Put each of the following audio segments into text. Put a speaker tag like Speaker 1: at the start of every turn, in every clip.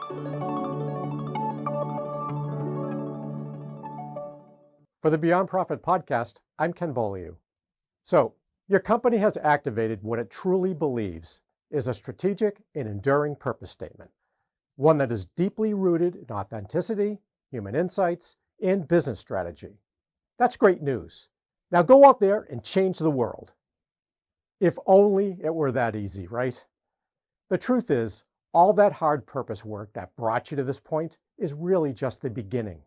Speaker 1: For the Beyond Profit podcast, I'm Ken Beaulieu. So, your company has activated what it truly believes is a strategic and enduring purpose statement, one that is deeply rooted in authenticity, human insights, and business strategy. That's great news. Now go out there and change the world. If only it were that easy, right? The truth is, all that hard purpose work that brought you to this point is really just the beginning.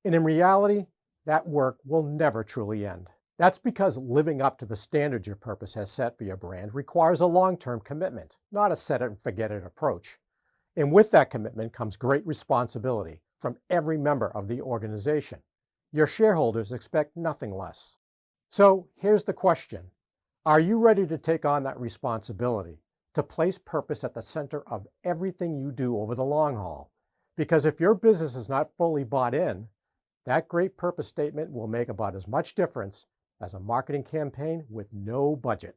Speaker 1: And in reality, that work will never truly end. That's because living up to the standards your purpose has set for your brand requires a long-term commitment, not a set-it-and-forget-it approach. And with that commitment comes great responsibility from every member of the organization. Your shareholders expect nothing less. So here's the question. Are you ready to take on that responsibility, to place purpose at the center of everything you do over the long haul? Because if your business is not fully bought in, that great purpose statement will make about as much difference as a marketing campaign with no budget.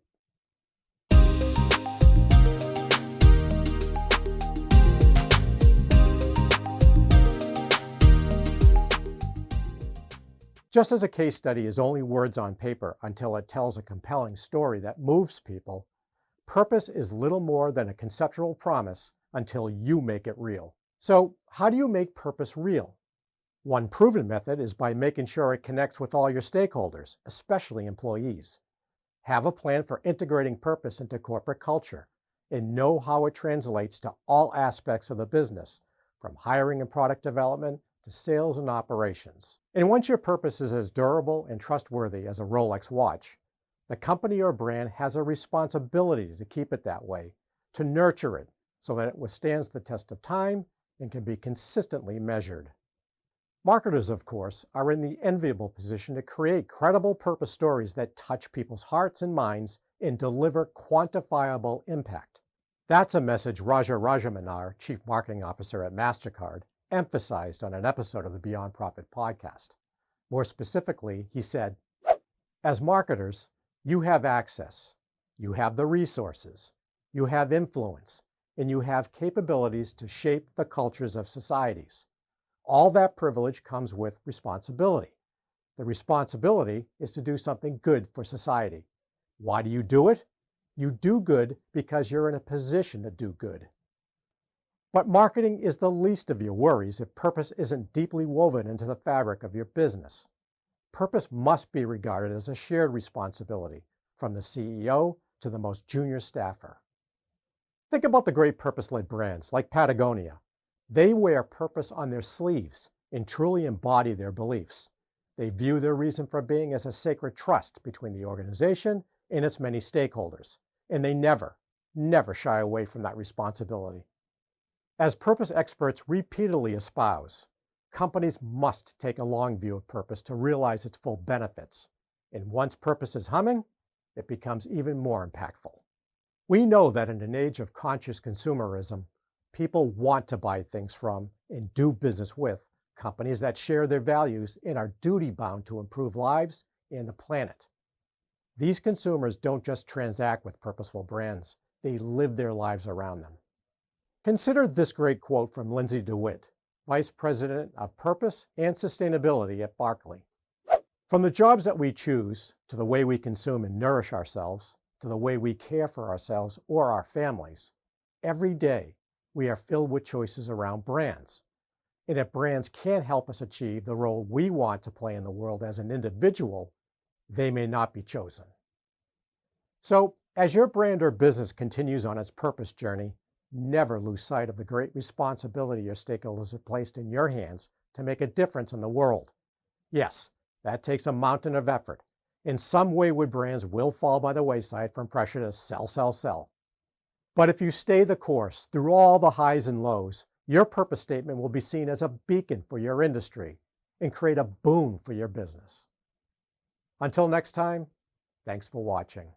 Speaker 1: Just as a case study is only words on paper until it tells a compelling story that moves people, purpose is little more than a conceptual promise until you make it real. So, how do you make purpose real? One proven method is by making sure it connects with all your stakeholders, especially employees. Have a plan for integrating purpose into corporate culture and know how it translates to all aspects of the business, from hiring and product development to sales and operations. And once your purpose is as durable and trustworthy as a Rolex watch, the company or brand has a responsibility to keep it that way, to nurture it so that it withstands the test of time and can be consistently measured. Marketers, of course, are in the enviable position to create credible purpose stories that touch people's hearts and minds and deliver quantifiable impact. That's a message Raja Rajamanar, Chief Marketing Officer at MasterCard, emphasized on an episode of the Beyond Profit podcast. More specifically, he said, as marketers, you have access, you have the resources, you have influence, and you have capabilities to shape the cultures of societies. All that privilege comes with responsibility. The responsibility is to do something good for society. Why do you do it? You do good because you're in a position to do good. But marketing is the least of your worries if purpose isn't deeply woven into the fabric of your business. Purpose must be regarded as a shared responsibility, from the CEO to the most junior staffer. Think about the great purpose-led brands like Patagonia. They wear purpose on their sleeves and truly embody their beliefs. They view their reason for being as a sacred trust between the organization and its many stakeholders, and they never shy away from that responsibility. As purpose experts repeatedly espouse, companies must take a long view of purpose to realize its full benefits, and once purpose is humming, it becomes even more impactful. We know that in an age of conscious consumerism, people want to buy things from and do business with companies that share their values and are duty-bound to improve lives and the planet. These consumers don't just transact with purposeful brands, they live their lives around them. Consider this great quote from Lindsay DeWitt, Vice President of Purpose and Sustainability at Barclay. From the jobs that we choose, to the way we consume and nourish ourselves, to the way we care for ourselves or our families, every day we are filled with choices around brands. And if brands can't help us achieve the role we want to play in the world as an individual, they may not be chosen. So, as your brand or business continues on its purpose journey, never lose sight of the great responsibility your stakeholders have placed in your hands to make a difference in the world. Yes, that takes a mountain of effort, and some wayward brands will fall by the wayside from pressure to sell. But if you stay the course through all the highs and lows, your purpose statement will be seen as a beacon for your industry and create a boon for your business. Until next time, thanks for watching.